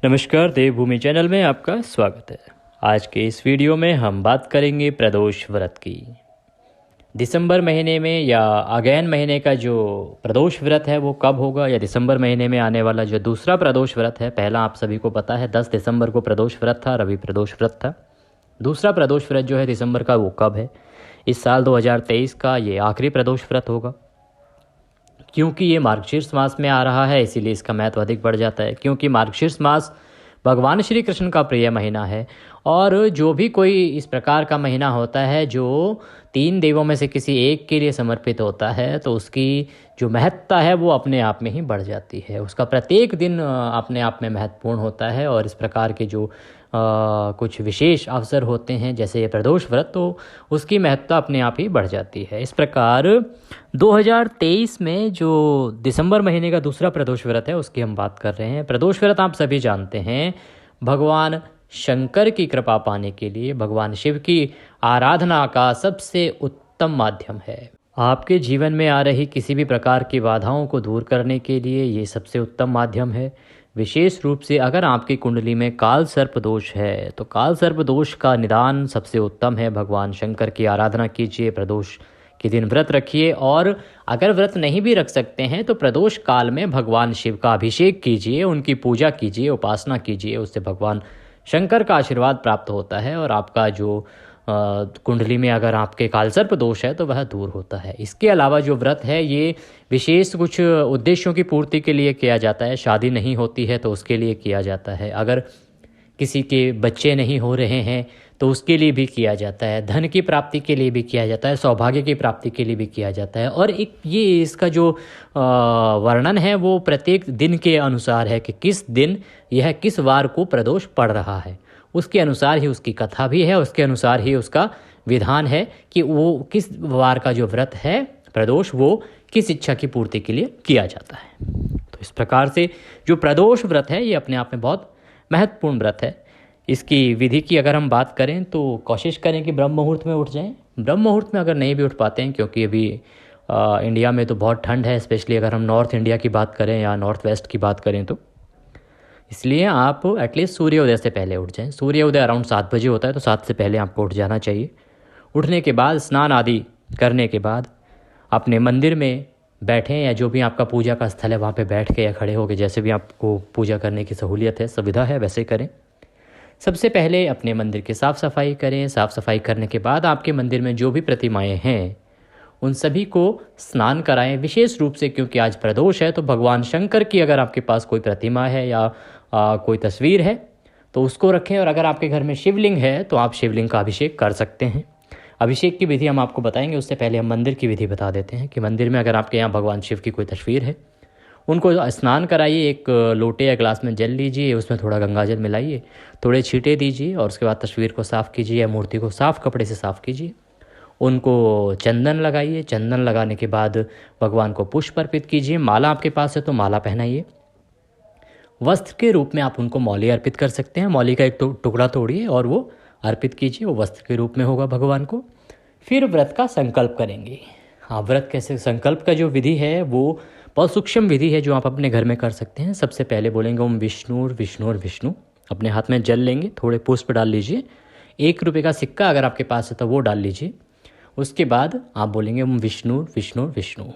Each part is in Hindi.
नमस्कार, देवभूमि चैनल में आपका स्वागत है। आज के इस वीडियो में हम बात करेंगे प्रदोष व्रत की। दिसंबर महीने में या अगैन महीने का जो प्रदोष व्रत है वो कब होगा, या दिसंबर महीने में आने वाला जो दूसरा प्रदोष व्रत है। पहला आप सभी को पता है 10 दिसंबर को प्रदोष व्रत था, रवि प्रदोष व्रत था। दूसरा प्रदोष व्रत जो है दिसंबर का, वो कब है? इस साल 2023 का ये आखिरी प्रदोष व्रत होगा। क्योंकि ये मार्गशीर्ष मास में आ रहा है, इसीलिए इसका महत्व अधिक बढ़ जाता है। क्योंकि मार्गशीर्ष मास भगवान श्री कृष्ण का प्रिय महीना है, और जो भी कोई इस प्रकार का महीना होता है जो 3 देवों में से किसी एक के लिए समर्पित होता है, तो उसकी जो महत्ता है वो अपने आप में ही बढ़ जाती है। उसका प्रत्येक दिन अपने आप में महत्वपूर्ण होता है, और इस प्रकार के जो कुछ विशेष अवसर होते हैं जैसे ये प्रदोष व्रत, तो उसकी महत्ता अपने आप ही बढ़ जाती है। इस प्रकार 2023 में जो दिसंबर महीने का दूसरा प्रदोष व्रत है उसकी हम बात कर रहे हैं। प्रदोष व्रत आप सभी जानते हैं भगवान शंकर की कृपा पाने के लिए, भगवान शिव की आराधना का सबसे उत्तम माध्यम है। आपके जीवन में आ रही किसी भी प्रकार की बाधाओं को दूर करने के लिए ये सबसे उत्तम माध्यम है। विशेष रूप से अगर आपकी कुंडली में काल सर्प दोष है तो काल सर्प दोष का निदान सबसे उत्तम है। भगवान शंकर की आराधना कीजिए, प्रदोष के दिन व्रत रखिए, और अगर व्रत नहीं भी रख सकते हैं तो प्रदोष काल में भगवान शिव का अभिषेक कीजिए, उनकी पूजा कीजिए, उपासना कीजिए। उससे भगवान शंकर का आशीर्वाद प्राप्त होता है, और आपका जो कुंडली में अगर आपके कालसर्प दोष है तो वह दूर होता है। इसके अलावा जो व्रत है ये विशेष कुछ उद्देश्यों की पूर्ति के लिए किया जाता है। शादी नहीं होती है तो उसके लिए किया जाता है। अगर किसी के बच्चे नहीं हो रहे हैं तो उसके लिए भी किया जाता है। धन की प्राप्ति के लिए भी किया जाता है, सौभाग्य की प्राप्ति के लिए भी किया जाता है। और एक ये इसका जो वर्णन है वो प्रत्येक दिन के अनुसार है कि किस दिन यह किस वार को प्रदोष पड़ रहा है, उसके अनुसार ही उसकी कथा भी है, उसके अनुसार ही उसका विधान है कि वो किस वार का जो व्रत है प्रदोष वो किस इच्छा की पूर्ति के लिए किया जाता है। तो इस प्रकार से जो प्रदोष व्रत है ये अपने आप में बहुत महत्वपूर्ण व्रत है। इसकी विधि की अगर हम बात करें तो कोशिश करें कि ब्रह्म मुहूर्त में उठ जाएं। ब्रह्म मुहूर्त में अगर नहीं भी उठ पाते हैं, क्योंकि अभी इंडिया में तो बहुत ठंड है, स्पेशली अगर हम नॉर्थ इंडिया की बात करें या नॉर्थ वेस्ट की बात करें, तो इसलिए आप एटलीस्ट सूर्योदय से पहले उठ जाएं। सूर्योदय अराउंड 7 बजे होता है, तो 7 से पहले आपको उठ जाना चाहिए। उठने के बाद स्नान आदि करने के बाद अपने मंदिर में बैठें, या जो भी आपका पूजा का स्थल है वहाँ पे बैठ के या खड़े होकर, जैसे भी आपको पूजा करने की सहूलियत है, सुविधा है, वैसे करें। सबसे पहले अपने मंदिर की साफ़ सफाई करें। साफ़ सफाई करने के बाद आपके मंदिर में जो भी प्रतिमाएँ हैं उन सभी को स्नान कराएं। विशेष रूप से क्योंकि आज प्रदोष है तो भगवान शंकर की अगर आपके पास कोई प्रतिमा है या कोई तस्वीर है तो उसको रखें। और अगर आपके घर में शिवलिंग है तो आप शिवलिंग का अभिषेक कर सकते हैं। अभिषेक की विधि हम आपको बताएंगे, उससे पहले हम मंदिर की विधि बता देते हैं कि मंदिर में अगर आपके यहाँ भगवान शिव की कोई तस्वीर है उनको स्नान कराइए। एक लोटे या ग्लास में जल लीजिए, उसमें थोड़ा गंगा जल मिलाइए, थोड़े छींटे दीजिए, और उसके बाद तस्वीर को साफ़ कीजिए या मूर्ति को साफ़ कपड़े से साफ़ कीजिए। उनको चंदन लगाइए। चंदन लगाने के बाद भगवान को पुष्प अर्पित कीजिए। माला आपके पास है तो माला पहनाइए। वस्त्र के रूप में आप उनको मौली अर्पित कर सकते हैं। मौली का एक टुकड़ा तोड़िए और वो अर्पित कीजिए, वो वस्त्र के रूप में होगा भगवान को। फिर व्रत का संकल्प करेंगे। हाँ, व्रत कैसे, संकल्प का जो विधि है वो बहुत सूक्ष्म विधि है जो आप अपने घर में कर सकते हैं। सबसे पहले बोलेंगे ओम विष्णुर विष्णुर विष्णु। अपने हाथ में जल लेंगे, थोड़े पुष्प डाल लीजिए, 1 रुपये का सिक्का अगर आपके पास है तो वो डाल लीजिए। उसके बाद आप बोलेंगे ओम विष्णुर विष्णुर विष्णु।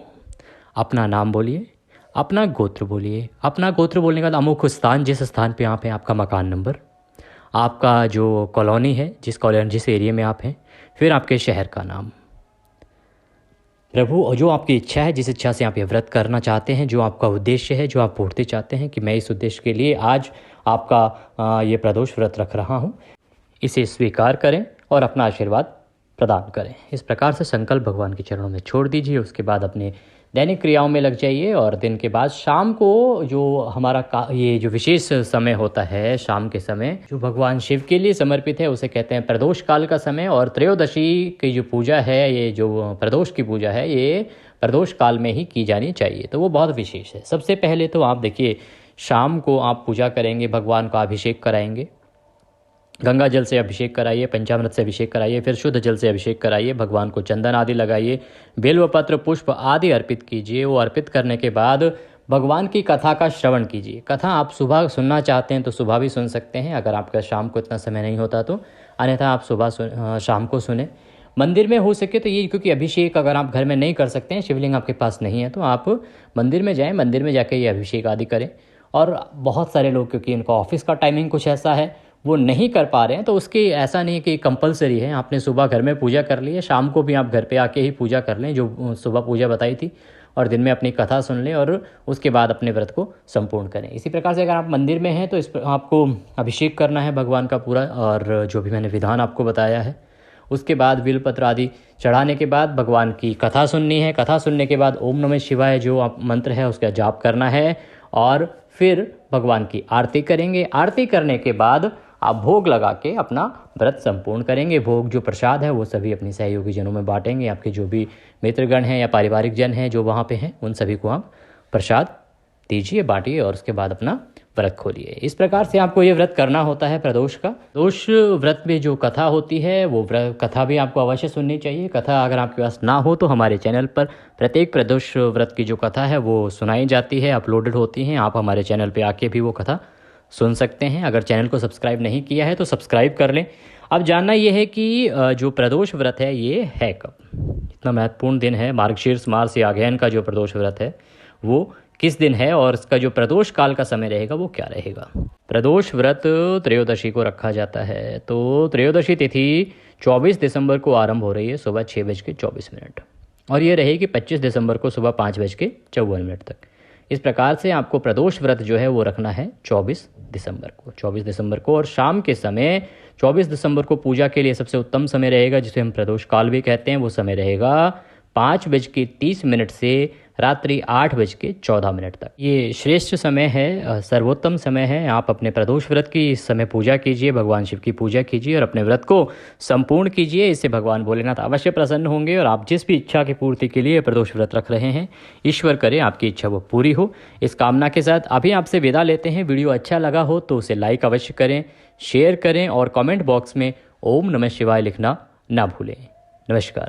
अपना नाम बोलिए, अपना गोत्र बोलिए। अपना गोत्र बोलने के बाद अमुक स्थान, जिस स्थान पे आप हैं, आपका मकान नंबर, आपका जो कॉलोनी है, जिस एरिया में आप हैं, फिर आपके शहर का नाम। प्रभु, और जो आपकी इच्छा है, जिस इच्छा से आप ये व्रत करना चाहते हैं, जो आपका उद्देश्य है, जो आप पूर्ति चाहते हैं कि मैं इस उद्देश्य के लिए आज आपका ये प्रदोष व्रत रख रहा हूँ, इसे स्वीकार करें और अपना आशीर्वाद प्रदान करें। इस प्रकार से संकल्प भगवान के चरणों में छोड़ दीजिए। उसके बाद अपने दैनिक क्रियाओं में लग जाइए। और दिन के बाद शाम को जो हमारा ये जो विशेष समय होता है, शाम के समय जो भगवान शिव के लिए समर्पित है, उसे कहते हैं प्रदोष काल का समय। और त्रयोदशी की जो पूजा है, ये जो प्रदोष की पूजा है, ये प्रदोष काल में ही की जानी चाहिए, तो वो बहुत विशेष है। सबसे पहले तो आप देखिए, शाम को आप पूजा करेंगे, भगवान का अभिषेक कराएंगे। गंगा जल से अभिषेक कराइए, पंचामृत से अभिषेक कराइए, फिर शुद्ध जल से अभिषेक कराइए। भगवान को चंदन आदि लगाइए, बेलवपत्र पुष्प आदि अर्पित कीजिए। वो अर्पित करने के बाद भगवान की कथा का श्रवण कीजिए। कथा आप सुबह सुनना चाहते हैं तो सुबह भी सुन सकते हैं, अगर आपका शाम को इतना समय नहीं होता तो, अन्यथा आप शाम को सुने। मंदिर में हो सके तो ये, क्योंकि अभिषेक अगर आप घर में नहीं कर सकते हैं, शिवलिंग आपके पास नहीं है, तो आप मंदिर में जाएं, मंदिर में जाकर ये अभिषेक आदि करें। और बहुत सारे लोग, क्योंकि इनका ऑफिस का टाइमिंग कुछ ऐसा है, वो नहीं कर पा रहे हैं, तो उसकी ऐसा नहीं कि कंपलसरी है आपने सुबह घर में पूजा कर ली है, शाम को भी आप घर पे आके ही पूजा कर लें जो सुबह पूजा बताई थी, और दिन में अपनी कथा सुन लें और उसके बाद अपने व्रत को संपूर्ण करें। इसी प्रकार से अगर आप मंदिर में हैं तो इस पर आपको अभिषेक करना है भगवान का पूरा, और जो भी मैंने विधान आपको बताया है, उसके बाद बिलपत्र आदि चढ़ाने के बाद भगवान की कथा सुननी है। कथा सुनने के बाद ओम नमः शिवाय जो आप मंत्र है उसका जाप करना है, और फिर भगवान की आरती करेंगे। आरती करने के बाद आप भोग लगा के अपना व्रत संपूर्ण करेंगे। भोग जो प्रसाद है वो सभी अपनी सहयोगी जनों में बांटेंगे। आपके जो भी मित्रगण हैं या पारिवारिक जन हैं जो वहाँ पे हैं, उन सभी को आप प्रसाद दीजिए, बांटिए, और उसके बाद अपना व्रत खोलिए। इस प्रकार से आपको ये व्रत करना होता है प्रदोष का। प्रदोष व्रत में जो कथा होती है वो कथा भी आपको अवश्य सुननी चाहिए। कथा अगर आपके पास ना हो तो हमारे चैनल पर प्रत्येक प्रदोष व्रत की जो कथा है वो सुनाई जाती है, अपलोडेड होती हैं। आप हमारे चैनल पर आके भी वो कथा सुन सकते हैं। अगर चैनल को सब्सक्राइब नहीं किया है तो सब्सक्राइब कर लें। अब जानना ये है कि जो प्रदोष व्रत है ये है कब, इतना महत्वपूर्ण दिन है। मार्गशीर्ष मास या अगहन का जो प्रदोष व्रत है वो किस दिन है, और इसका जो प्रदोष काल का समय रहेगा वो क्या रहेगा। प्रदोष व्रत त्रयोदशी को रखा जाता है, तो त्रयोदशी तिथि 24 दिसंबर को आरंभ हो रही है सुबह 6:24, और ये रहेगी 25 दिसंबर को सुबह 5:54 तक। इस प्रकार से आपको प्रदोष व्रत जो है वो रखना है 24 दिसंबर को, और शाम के समय 24 दिसंबर को पूजा के लिए सबसे उत्तम समय रहेगा, जिसे हम प्रदोष काल भी कहते हैं। वो समय रहेगा 5:30 से रात्रि 8:14 तक। ये श्रेष्ठ समय है, सर्वोत्तम समय है। आप अपने प्रदोष व्रत की इस समय पूजा कीजिए, भगवान शिव की पूजा कीजिए और अपने व्रत को संपूर्ण कीजिए। इससे भगवान भोलेनाथ अवश्य प्रसन्न होंगे, और आप जिस भी इच्छा की पूर्ति के लिए प्रदोष व्रत रख रहे हैं, ईश्वर करे आपकी इच्छा वो पूरी हो। इस कामना के साथ अभी आपसे विदा लेते हैं। वीडियो अच्छा लगा हो तो उसे लाइक अवश्य करें, शेयर करें, और कमेंट बॉक्स में ओम नमः शिवाय लिखना ना भूलें। नमस्कार।